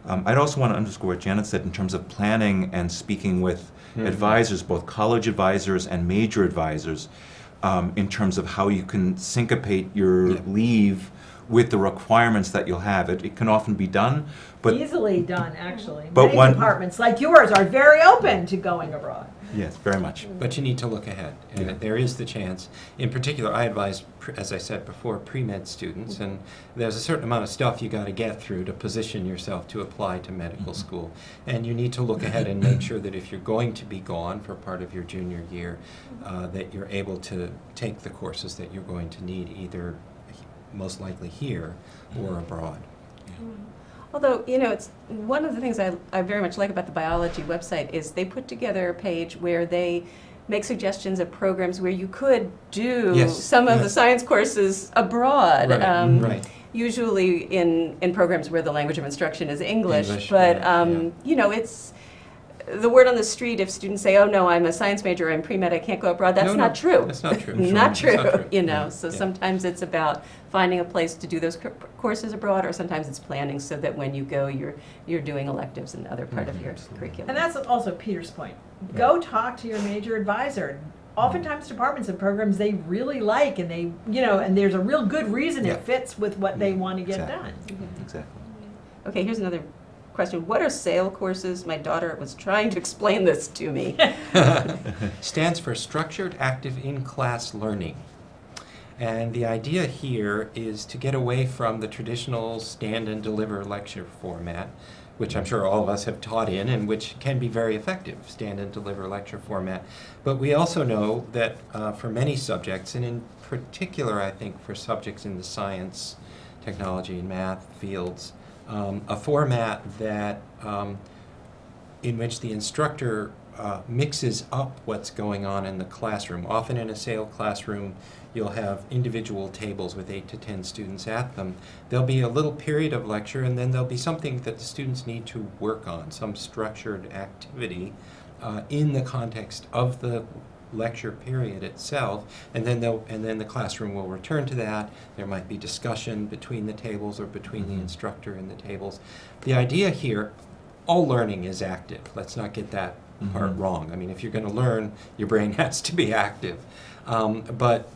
I'd also want to underscore what Janet said in terms of planning and speaking with advisors, both college advisors and major advisors, in terms of how you can syncopate your leave with the requirements that you'll have. It can often be done, but Easily done, actually. But Many one- departments like yours are very open to going abroad. yes, very much. But you need to look ahead, and Yeah. there is the chance. In particular, I advise, as I said before, pre-med students, and there's a certain amount of stuff you got to get through to position yourself to apply to medical school. And you need to look ahead and make sure that if you're going to be gone for part of your junior year, that you're able to take the courses that you're going to need, either most likely here or abroad. Although, it's one of the things I very much like about the biology website is they put together a page where they make suggestions of programs where you could do Yes, some of yeah. the science courses abroad. Right, right. Usually in programs where the language of instruction is English, English, but yeah. it's the word on the street. If students say, "Oh no, I'm a science major, I'm pre-med, I can't go abroad," that's No, not true. That's not true. Not true, That's not true. So Yeah. sometimes it's about finding a place to do those courses abroad, or sometimes it's planning so that when you go, you're doing electives and other part of your curriculum. And that's also Peter's point. Go talk to your major advisor. Oftentimes departments and programs they really like, and they, and there's a real good reason Yeah. it fits with what they want to get Exactly. done. Exactly. Okay, here's another question. What are SAIL courses? My daughter was trying to explain this to me. Stands for Structured Active In-Class Learning. And the idea here is to get away from the traditional stand and deliver lecture format, which I'm sure all of us have taught in and which can be very effective, stand and deliver lecture format. But we also know that for many subjects, and in particular I think for subjects in the science, technology, and math fields, a format that in which the instructor mixes up what's going on in the classroom. Often in a SAIL classroom, you'll have individual tables with 8 to 10 students at them. There'll be a little period of lecture, and then there'll be something that the students need to work on, some structured activity in the context of the lecture period itself, and then the classroom will return to that. There might be discussion between the tables or between the instructor and the tables. The idea here, all learning is active. Let's not get that part wrong. I mean, if you're going to learn, your brain has to be active. But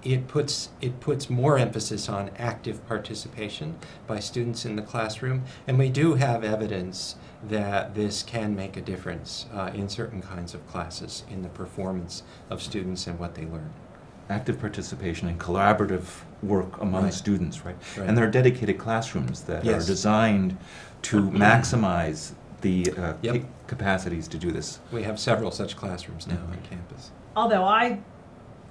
it puts more emphasis on active participation by students in the classroom, and we do have evidence that this can make a difference in certain kinds of classes in the performance of students and what they learn. Active participation and collaborative work among Right. students, right? Right. And there are dedicated classrooms that Yes. are designed to maximize the Yep. capacities to do this. We have several such classrooms now on campus. Although I'm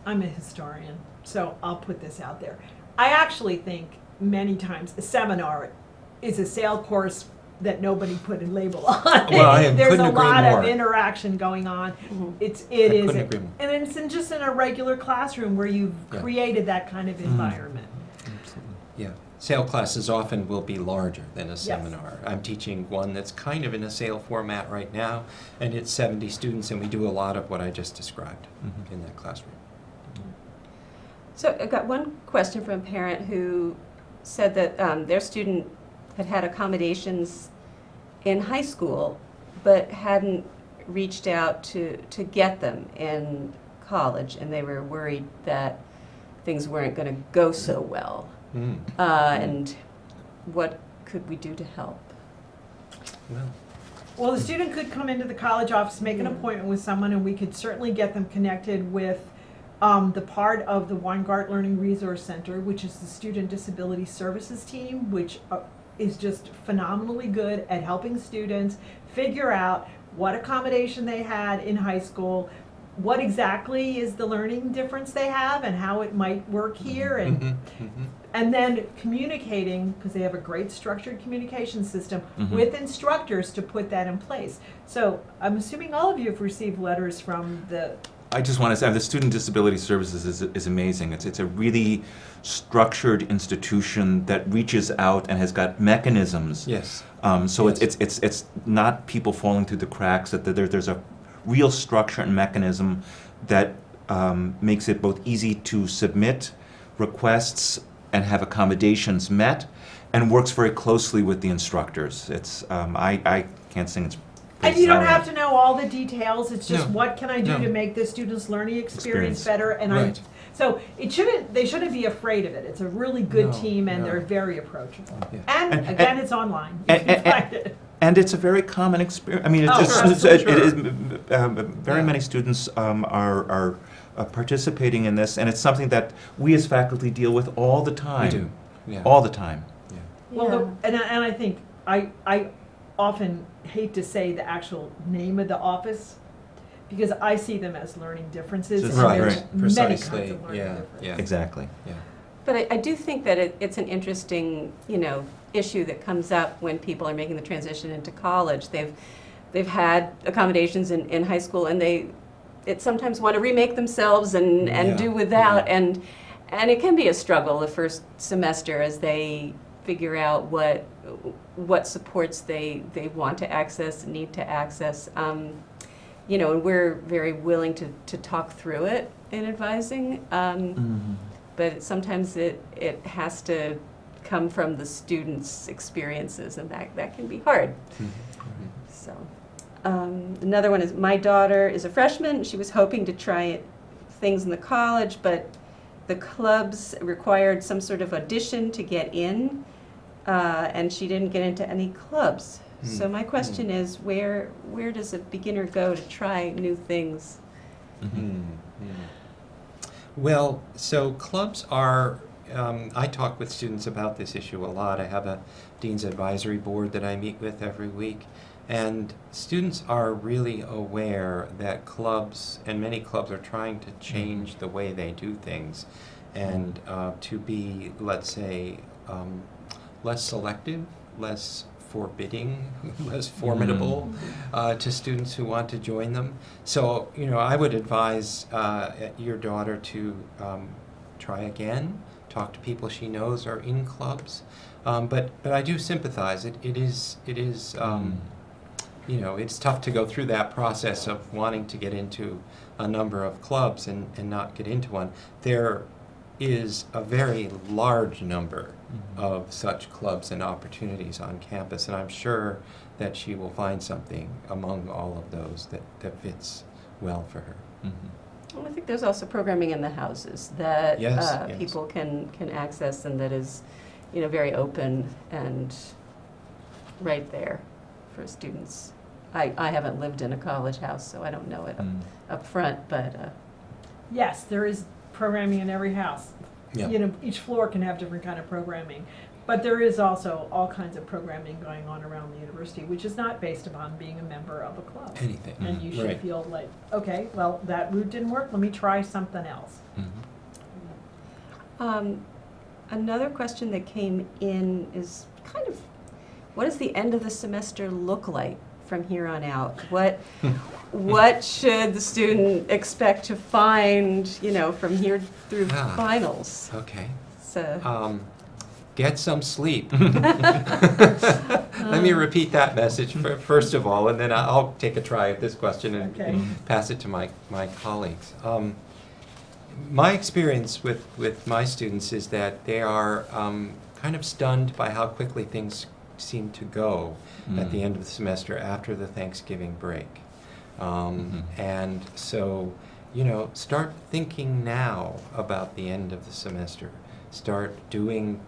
a historian, so I'll put this out there. I actually think many times a seminar is a SAIL course that nobody put a label on. Well, I There's couldn't a agree lot more. of interaction going on. It I is, couldn't agree more. and it's just in a regular classroom where you've Yeah. created that kind of environment. Yeah. SAIL classes often will be larger than a seminar. I'm teaching one that's kind of in a SAIL format right now, and it's 70 students, and we do a lot of what I just described in that classroom. So I got one question from a parent who said that their student had had accommodations in high school, but hadn't reached out to get them in college, and they were worried that things weren't going to go so well. And what could we do to help? Well, Well, the student could come into the college office, make an appointment with someone, and we could certainly get them connected with the part of the Weingart Learning Resource Center, which is the Student Disability Services Team, which is just phenomenally good at helping students figure out what accommodation they had in high school, what exactly is the learning difference they have, and how it might work here, and then communicating, because they have a great structured communication system with instructors to put that in place. So I'm assuming all of you have received letters from the I just want to say the Student Disability Services is amazing. It's a really structured institution that reaches out and has got mechanisms. yes. So Yes. it's not people falling through the cracks. That there's a real structure and mechanism that makes it both easy to submit requests and have accommodations met, and works very closely with the instructors. It's I can't sing its And you don't praises have highly to know all the details, it's just No. what can I do No. to make the student's learning experience Experience. better, and Right. so they shouldn't be afraid of it. It's a really good No, team, and no. they're very approachable. Yeah. And And- again, it's online, you and- can and- find it. And it's a very common experience. I mean, Oh, it's, sure, it's, sure, it is, Yeah. very many students are participating in this, and it's something that we as faculty deal with all the We time. do. Yeah. All the time. Yeah. Well, and I think, I often hate to say the actual name of the office, because I see them as learning differences, and Right, there's right. many Precisely. kinds of learning Yeah. differences. Yeah. Exactly. Yeah. But I do think that it's an interesting, issue that comes up when people are making the transition into college. They've had accommodations in high school, and they sometimes want to remake themselves and Yeah, do without, yeah. and it can be a struggle the first semester as they figure out what supports they want to access, need to access. And we're very willing to talk through it in advising. But sometimes it has to come from the students' experiences, and that can be hard. So, another one is, my daughter is a freshman. She was hoping to try things in the college, but the clubs required some sort of audition to get in, and she didn't get into any clubs. So my question is, where does a beginner go to try new things? Well, so clubs are, I talk with students about this issue a lot. I have a Dean's Advisory Board that I meet with every week. And students are really aware that clubs, and many clubs are trying to change the way they do things and to be, let's say, less selective, less forbidding, less formidable to students who want to join them. So, I would advise your daughter to try again, talk to people she knows are in clubs. But I do sympathize. It is it's tough to go through that process of wanting to get into a number of clubs and not get into one. There is a very large number of such clubs and opportunities on campus, and I'm sure that she will find something among all of those that fits well for her. Well, I think there's also programming in the houses that Yes. people can access, and that is, very open and right there for students. I haven't lived in a college house, so I don't know it up front, but Yes, there is programming in every house. Yeah. Each floor can have different kind of programming. But there is also all kinds of programming going on around the university, which is not based upon being a member of a club. Anything. And you should Right. feel like, okay, well, that route didn't work, let me try something else. Another question that came in is kind of, what does the end of the semester look like from here on out? What should the student expect to find, from here through finals? Okay. So, Get some sleep. Let me repeat that message first of all, and then I'll take a try at this question and Okay. pass it to my colleagues. My experience with my students is that they are kind of stunned by how quickly things seem to go at the end of the semester after the Thanksgiving break. And so, start thinking now about the end of the semester. Start doing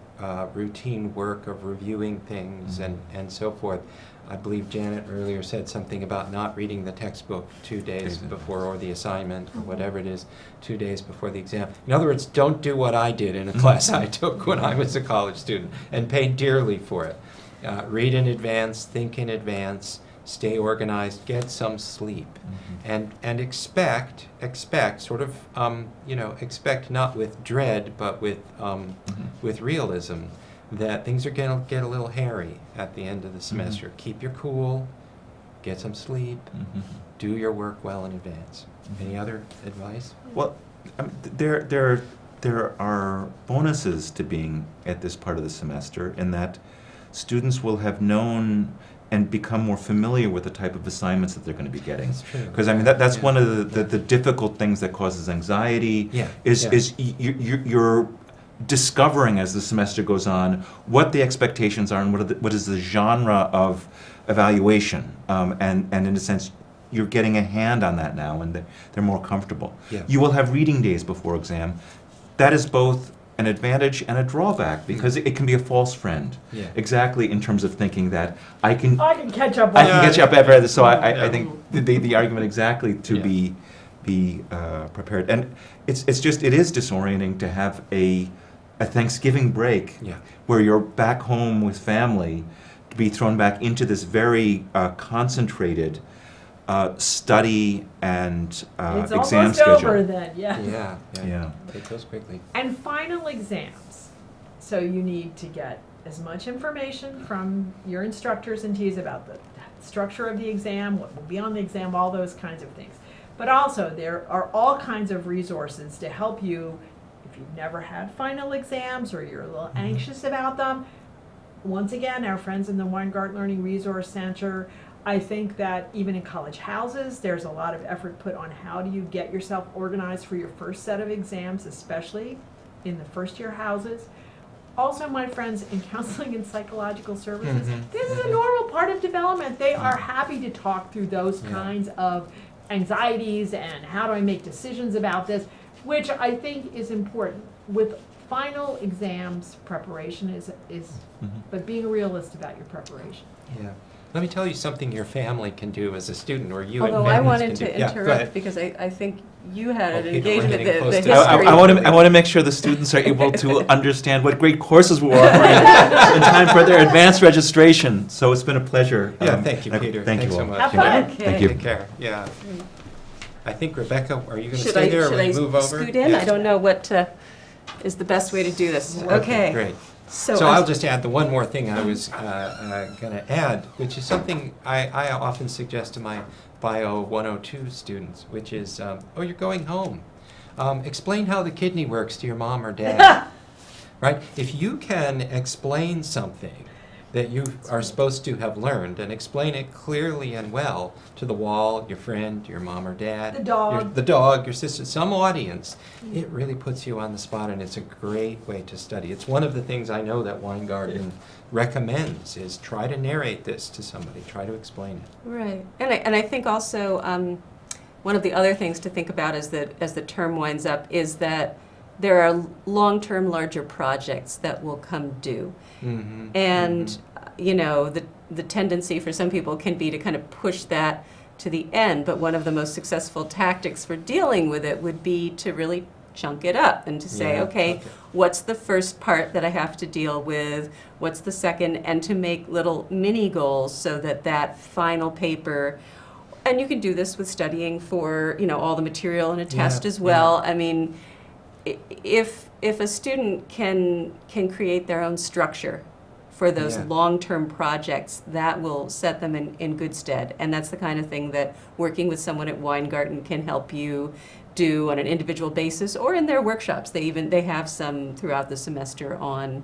routine work of reviewing things and so forth. I believe Janet earlier said something about not reading the textbook 2 days before, or the assignment, or whatever it is, 2 days before the exam. In other words, don't do what I did in a class I took when I was a college student and paid dearly for it. Read in advance, think in advance, stay organized, get some sleep, and expect sort of expect not with dread but with realism that things are going to get a little hairy at the end of the semester. Keep your cool, get some sleep, do your work well in advance. Any other advice? Well, there are bonuses to being at this part of the semester in that students will have known and become more familiar with the type of assignments that they're going to be getting. That's true. Because that's one of the difficult things that causes anxiety. Is you're discovering as the semester goes on what the expectations are and what is the genre of evaluation, and in a sense you're getting a hand on that now, and they're more comfortable. You will have reading days before exam. That is both an advantage and a drawback, because it can be a false friend. Exactly, in terms of thinking that I can catch up. I can get you up every. So I think the argument exactly to be prepared, and it is disorienting to have a Thanksgiving break where you're back home with family, to be thrown back into this very concentrated study and It's exam almost schedule. over then, Yeah. Yeah. It goes quickly. And final exams. So you need to get as much information from your instructors and TAs about the structure of the exam, what will be on the exam, all those kinds of things. But also there are all kinds of resources to help you if you've never had final exams or you're a little anxious about them. Once again, our friends in the Weingart Learning Resource Center, I think that even in college houses, there's a lot of effort put on how do you get yourself organized for your first set of exams, especially in the first year houses. Also, my friends in counseling and psychological services, this is a normal part of development. They are happy to talk through those kinds of anxieties and how do I make decisions about this, which I think is important. With final exams, preparation is but being a realist about your preparation. Yeah. Let me tell you something your family can do as a student, or you although and I families wanted can to do. Yeah, go interrupt ahead. because I think you had an Peter, we're engagement, getting the close to history. I want to make sure the students are able to understand what great courses we're offering in time for their advanced registration. So it's been a pleasure. Yeah, thank you, Peter. Thank Thanks you so all. much. Have fun. Okay. Thank you. Take care. Yeah. I think, Rebecca, are you going to Should stay there, or should will I you move over? scoot in? Yeah. I don't know what is the best way to do this. Okay, great. So, So I'll just add the one more thing I was going to add, which is something I often suggest to my Bio 102 students, which is, oh, you're going home. Explain how the kidney works to your mom or dad. Right? If you can explain something that you are supposed to have learned and explain it clearly and well to the wall, your friend, your mom or dad, The dog. your sister, some audience, it really puts you on the spot, and it's a great way to study. It's one of the things I know that Weingarten recommends is try to narrate this to somebody, try to explain it. right. And I think also one of the other things to think about as the term winds up is that there are long-term larger projects that will come due. Mm-hmm. And, you know, the tendency for some people can be to kind of push that to the end, but one of the most successful tactics for dealing with it would be to really chunk it up and to say, Yeah, okay, okay. what's the first part that I have to deal with? What's the second? And to make little mini goals so that that final paper, and you can do this with studying for, you know, all the material in a test Yeah, as well. I mean, if a student can create their own structure for those Yeah. long-term projects, that will set them in good stead. And that's the kind of thing that working with someone at Weingarten can help you do on an individual basis or in their workshops. They have some throughout the semester on,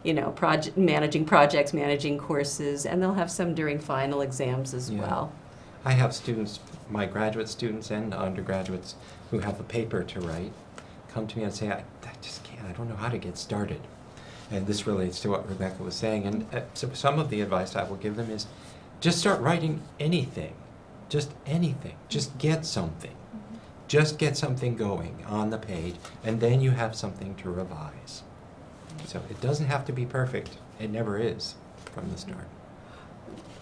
you know, managing projects, managing courses, and they'll have some during final exams as Yeah. well. I have students, my graduate students and undergraduates, who have a paper to write, come to me and say, I just can't, I don't know how to get started. And this relates to what Rebecca was saying. And so some of the advice I will give them is just start writing anything. Just anything. Just get something. Just get something going on the page, and then you have something to revise. So it doesn't have to be perfect. It never is from the start.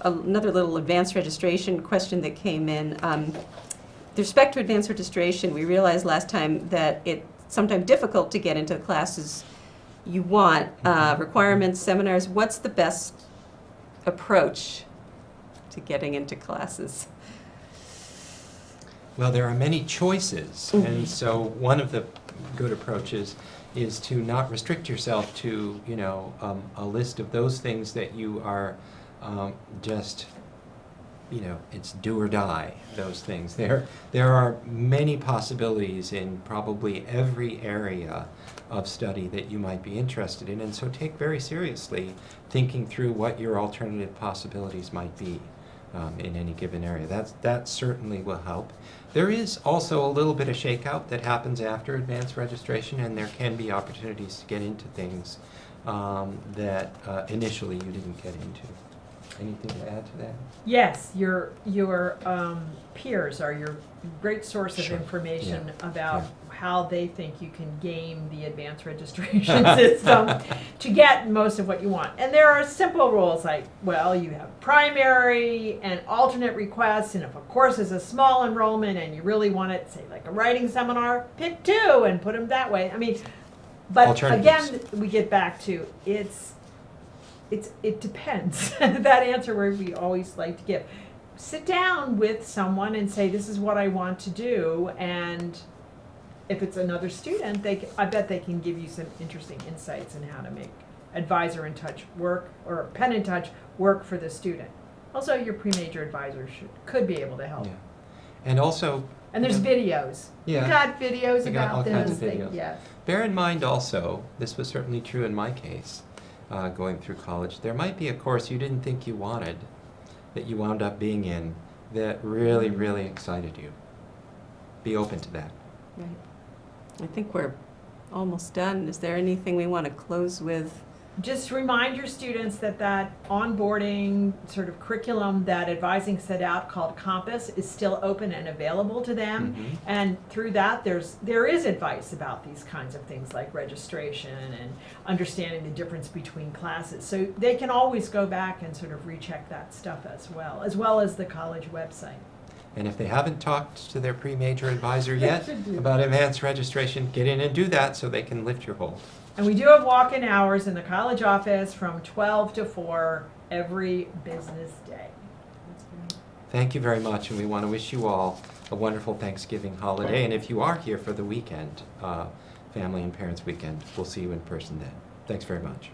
Another little advanced registration question that came in. With respect to advanced registration, we realized last time that it's sometimes difficult to get into the classes you want, requirements, seminars. What's the best approach to getting into classes? Well, there are many choices, and so one of the good approaches is to not restrict yourself to, you know, a list of those things that you are just, you know, it's do or die, those things. There are many possibilities in probably every area of study that you might be interested in, and so take very seriously thinking through what your alternative possibilities might be in any given area. That certainly will help. There is also a little bit of shakeout that happens after advanced registration, and there can be opportunities to get into things that initially you didn't get into. Anything to add to that? Yes, your peers are your great source of Sure. information Yeah. about Yeah. how they think you can game the advanced registration system to get most of what you want. And there are simple rules like, well, you have primary and alternate requests, and if a course is a small enrollment and you really want it, say like a writing seminar, pick two and put them that way. I mean, but Alternatives. again, we get back to it depends. That answer where we always like to give. Sit down with someone and say, this is what I want to do, and if it's another student, I bet they can give you some interesting insights in how to make advisor in touch work or pen in touch work for the student. Also, your pre-major advisor could be able to help. Yeah. And also, And there's videos. Yeah. You got videos We got all about kinds this of thing. videos. Yeah. bear in mind also, this was certainly true in my case, going through college, there might be a course you didn't think you wanted that you wound up being in that really, really excited you. Be open to that. Right. I think we're almost done. Is there anything we want to close with? Just remind your students that onboarding sort of curriculum that advising set out called Compass is still open and available to them. Mhm. And through that, there is advice about these kinds of things like registration and understanding the difference between classes. So they can always go back and sort of recheck that stuff as well as the college website. And if they haven't talked to their pre-major advisor yet should do. about advanced registration, get in and do that so they can lift your hold. And we do have walk-in hours in the college office from 12 to 4 every business day. Thank you very much, and we want to wish you all a wonderful Thanksgiving holiday. And if you are here for the weekend, Family and Parents Weekend. We'll see you in person then. Thanks very much.